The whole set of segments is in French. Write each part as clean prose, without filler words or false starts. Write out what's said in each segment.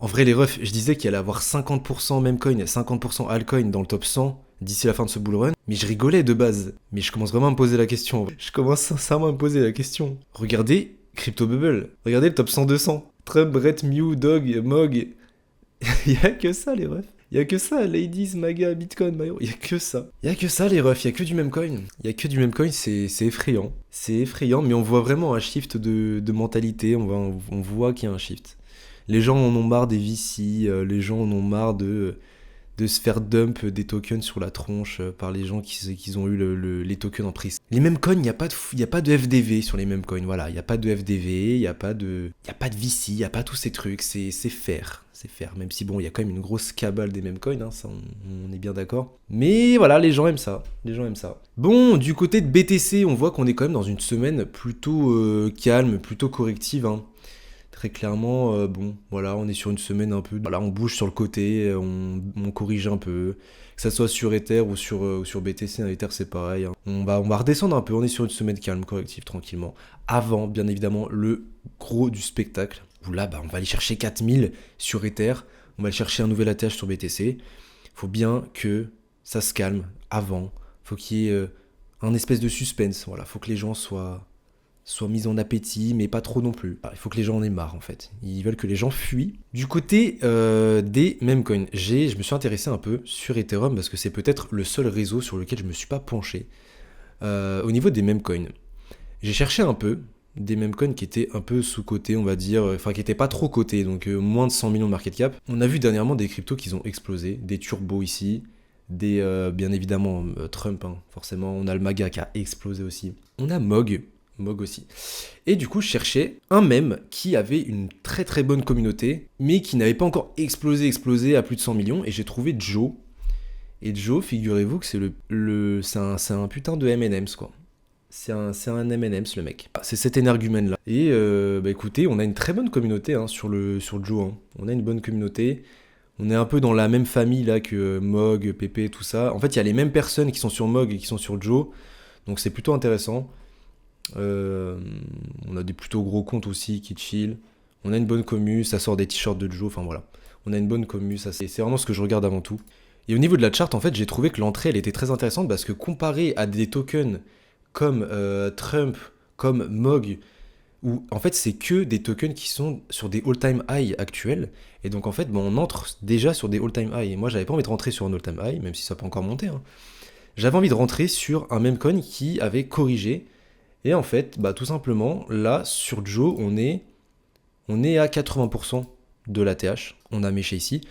En vrai, les refs, je disais qu'il allait avoir 50% Memecoin et 50% Altcoin dans le top 100 d'ici la fin de ce bull run. Mais je rigolais de base. Mais je commence vraiment à me poser la question. Je commence sincèrement à me poser la question. Regardez Crypto Bubble. Regardez le top 100-200. Trump, Brett, Mew, Dog, Mog. Il y a que ça, les refs. Il y a que ça, Ladies, Maga, Bitcoin, Mayo. Il y a que ça. Il y a que ça, les refs. Il y a que du Memecoin. Il y a que du Memecoin, c'est effrayant. C'est effrayant, mais on voit vraiment un shift de mentalité. On voit qu'il y a un shift. Les gens en ont marre des VC, les gens en ont marre de se faire dump des tokens sur la tronche par les gens qui ont eu les tokens en prise. Les mêmes coins, il n'y a, y a pas de FDV sur les mêmes coins, voilà, il n'y a pas de FDV, il n'y a pas de VC, il n'y a pas tous ces trucs, c'est faire. C'est faire, même si bon, il y a quand même une grosse cabale des mêmes coins, hein, ça on est bien d'accord. Mais voilà, les gens aiment ça, les gens aiment ça. Bon, du côté de BTC, on voit qu'on est quand même dans une semaine plutôt calme, plutôt corrective, hein. Très clairement, bon, voilà, on est sur une semaine un peu. Voilà, on bouge sur le côté, on corrige un peu. Que ça soit sur Ether ou sur BTC, hein, Ether c'est pareil, hein. On va redescendre un peu, on est sur une semaine calme, corrective, tranquillement. Avant, bien évidemment, le gros du spectacle. Où là, on va aller chercher 4000 sur Ether, on va aller chercher un nouvel ATH sur BTC. Faut bien que ça se calme avant. Faut qu'il y ait un espèce de suspense. Voilà, faut que les gens soient mis en appétit, mais pas trop non plus. Il faut que les gens en aient marre, en fait. Ils veulent que les gens fuient. Du côté des memecoins, je me suis intéressé un peu sur Ethereum, parce que c'est peut-être le seul réseau sur lequel je me suis pas penché. Au niveau des memecoins, j'ai cherché un peu des memecoins qui étaient un peu sous-cotés, on va dire, enfin qui étaient pas trop cotés, donc moins de 100 millions de market cap. On a vu dernièrement des cryptos qui ont explosé, des turbos ici, des bien évidemment Trump, hein, forcément, on a le MAGA qui a explosé aussi. On a Mog aussi. Et du coup, je cherchais un mème qui avait une très très bonne communauté, mais qui n'avait pas encore explosé à plus de 100 millions, et j'ai trouvé Joe. Et Joe, figurez-vous que c'est un putain de M&M's, quoi. C'est un M&M's, le mec. C'est cet énergumène là. Et écoutez, on a une très bonne communauté hein, sur Joe. Hein. On a une bonne communauté. On est un peu dans la même famille là que Mog, Pépé, tout ça. En fait, il y a les mêmes personnes qui sont sur Mog et qui sont sur Joe. Donc c'est plutôt intéressant. On a des plutôt gros comptes aussi qui chill. On a une bonne commu, ça sort des t-shirts de Joe, enfin voilà. On a une bonne commu, ça c'est vraiment ce que je regarde avant tout. Et au niveau de la chart, en fait, j'ai trouvé que l'entrée, elle était très intéressante parce que comparé à des tokens comme Trump, comme Mog, où en fait c'est que des tokens qui sont sur des all-time high actuels. Et donc en fait, on entre déjà sur des all-time high. Et moi, j'avais pas envie de rentrer sur un all-time high, même si ça peut encore monter. Hein. J'avais envie de rentrer sur un meme coin qui avait corrigé. Et en fait, tout simplement, là, sur Joe, on est à 80% de l'ATH. On a méché ici.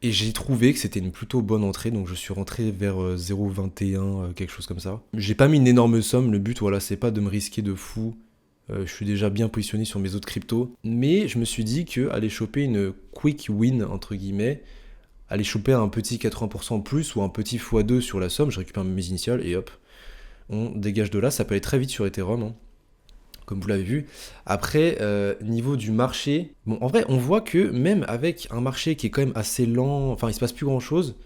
Et j'ai trouvé que c'était une plutôt bonne entrée, donc je suis rentré vers 0,21, quelque chose comme ça. J'ai pas mis une énorme somme, le but, voilà, c'est pas de me risquer de fou. Je suis déjà bien positionné sur mes autres cryptos. Mais je me suis dit que aller choper une quick win, entre guillemets, aller choper un petit 80% plus ou un petit x2 sur la somme, je récupère mes initiales et hop, on dégage de là, ça peut aller très vite sur Ethereum, hein, comme vous l'avez vu. Après, niveau du marché, bon, en vrai, on voit que même avec un marché qui est quand même assez lent, enfin, il se passe plus grand-chose,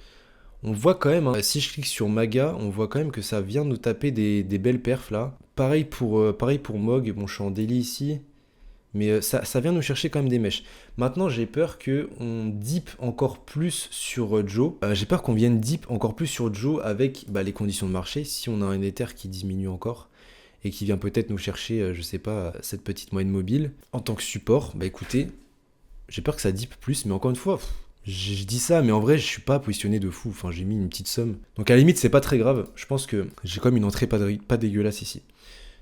on voit quand même, hein, si je clique sur Maga, on voit quand même que ça vient nous taper des belles perfs, là. Pareil pour Mog, bon, je suis en daily ici, mais ça vient nous chercher quand même des mèches. Maintenant, j'ai peur qu'on dip encore plus sur Joe. J'ai peur qu'on vienne dip encore plus sur Joe avec les conditions de marché. Si on a un Ether qui diminue encore et qui vient peut-être nous chercher, je sais pas, cette petite moyenne mobile. En tant que support, écoutez, j'ai peur que ça dip plus. Mais encore une fois, je dis ça, mais en vrai, je suis pas positionné de fou. Enfin, j'ai mis une petite somme. Donc à la limite, c'est pas très grave. Je pense que j'ai quand même une entrée pas dégueulasse ici.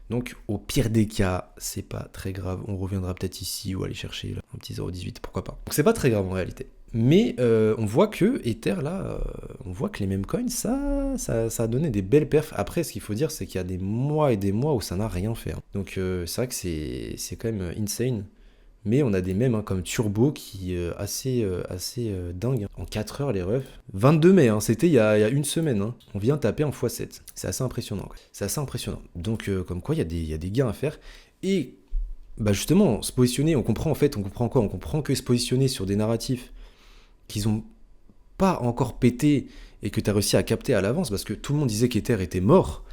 Donc au pire des cas, c'est pas très grave, on reviendra peut-être ici ou aller chercher là, un petit 0,18, pourquoi pas. Donc c'est pas très grave en réalité. Mais on voit que Ether là, on voit que les mêmes coins, ça a donné des belles perfs. Après, ce qu'il faut dire, c'est qu'il y a des mois et des mois où ça n'a rien fait. Hein. Donc c'est vrai que c'est quand même insane. Mais on a des mèmes hein, comme Turbo qui est assez dingue. Hein. En 4 heures, les refs. 22 mai, hein, c'était il y a une semaine. Hein. On vient taper en x7. C'est assez impressionnant. Quoi. C'est assez impressionnant. Donc, comme quoi, il y a des gains à faire. Et justement, se positionner, on comprend quoi? On comprend que se positionner sur des narratifs qu'ils ont pas encore pété et que tu as réussi à capter à l'avance parce que tout le monde disait qu'Ether était mort.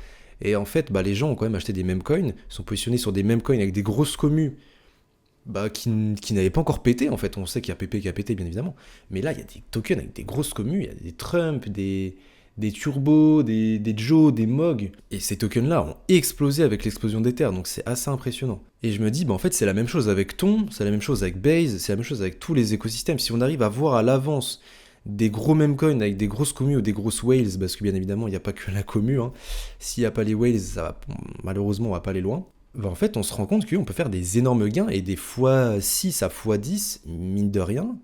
Et en fait, les gens ont quand même acheté des meme coins, sont positionnés sur des meme coins avec des grosses communes qui n'avaient pas encore pété en fait. On sait qu'il y a PP qui a pété bien évidemment. Mais là, il y a des tokens avec des grosses communes, il y a des Trump, des Turbo, des Joe, des Mog. Et ces tokens-là ont explosé avec l'explosion d'Ether, donc c'est assez impressionnant. Et je me dis, en fait, c'est la même chose avec Ton, c'est la même chose avec Base, c'est la même chose avec tous les écosystèmes. Si on arrive à voir à l'avance des gros memcoins avec des grosses communes ou des grosses whales, parce que bien évidemment, il n'y a pas que la commu, hein. S'il n'y a pas les whales, malheureusement, on va pas aller loin. En fait, on se rend compte qu'on peut faire des énormes gains et des fois 6 à fois 10, mine de rien,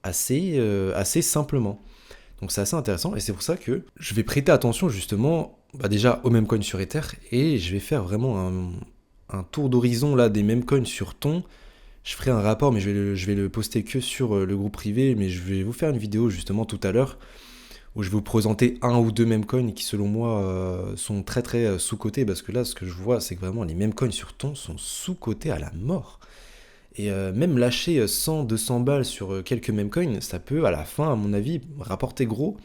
assez simplement. Donc c'est assez intéressant et c'est pour ça que je vais prêter attention justement déjà aux memcoins sur Ether et je vais faire vraiment un tour d'horizon là des memcoins sur Ton. Je ferai un rapport mais je vais le poster que sur le groupe privé, mais je vais vous faire une vidéo justement tout à l'heure où je vais vous présenter un ou deux memcoins qui selon moi sont très très sous-cotés, parce que là ce que je vois c'est que vraiment les memcoins sur Ton sont sous-cotés à la mort. Et même lâcher 100-200 balles sur quelques memcoins, ça peut à la fin, à mon avis, rapporter gros.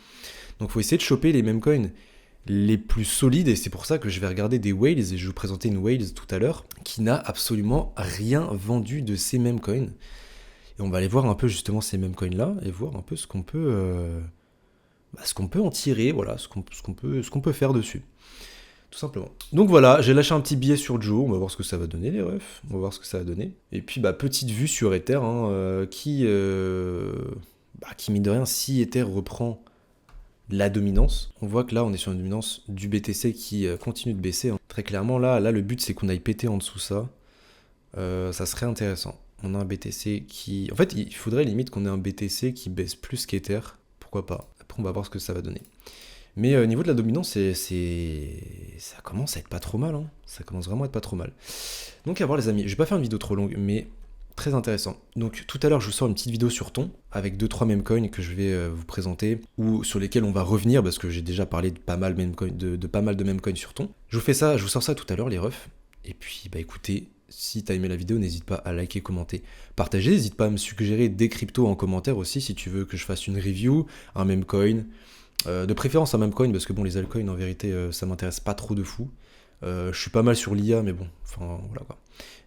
Donc il faut essayer de choper les memcoins les plus solides, et c'est pour ça que je vais regarder des whales, et je vais vous présenter une whales tout à l'heure, qui n'a absolument rien vendu de ces memcoins. Et on va aller voir un peu justement ces memcoins-là, et voir un peu ce qu'on peut en tirer, voilà, ce qu'on peut faire dessus. Tout simplement. Donc voilà, j'ai lâché un petit billet sur Joe, on va voir ce que ça va donner les refs, on va voir ce que ça va donner. Et puis petite vue sur Ether, hein, qui mine de rien, si Ether reprend la dominance, on voit que là on est sur une dominance du BTC qui continue de baisser, hein. Très clairement là le but c'est qu'on aille péter en dessous ça, ça serait intéressant. On a un BTC qui... En fait il faudrait limite qu'on ait un BTC qui baisse plus qu'Ether, pourquoi pas. Après on va voir ce que ça va donner. Mais au niveau de la dominance, ça commence à être pas trop mal, hein. Ça commence vraiment à être pas trop mal. Donc à voir les amis, je vais pas faire une vidéo trop longue, mais très intéressant. Donc tout à l'heure, je vous sors une petite vidéo sur Ton, avec 2-3 memcoins que je vais vous présenter, ou sur lesquels on va revenir, parce que j'ai déjà parlé de pas mal de memcoins sur Ton. Je vous sors ça tout à l'heure, les refs. Et puis, écoutez, si t'as aimé la vidéo, n'hésite pas à liker, commenter, partager. N'hésite pas à me suggérer des cryptos en commentaire aussi, si tu veux que je fasse une review, un memcoin. De préférence un memcoin, parce que bon, les altcoins en vérité ça m'intéresse pas trop de fou. Je suis pas mal sur l'IA, mais bon, enfin voilà quoi.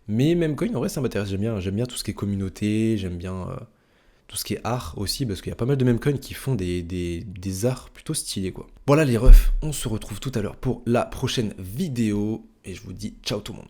Mais memcoin en vrai ça m'intéresse, j'aime bien tout ce qui est communauté, j'aime bien tout ce qui est art aussi, parce qu'il y a pas mal de memcoins qui font des arts plutôt stylés quoi. Voilà les refs, on se retrouve tout à l'heure pour la prochaine vidéo, et je vous dis ciao tout le monde.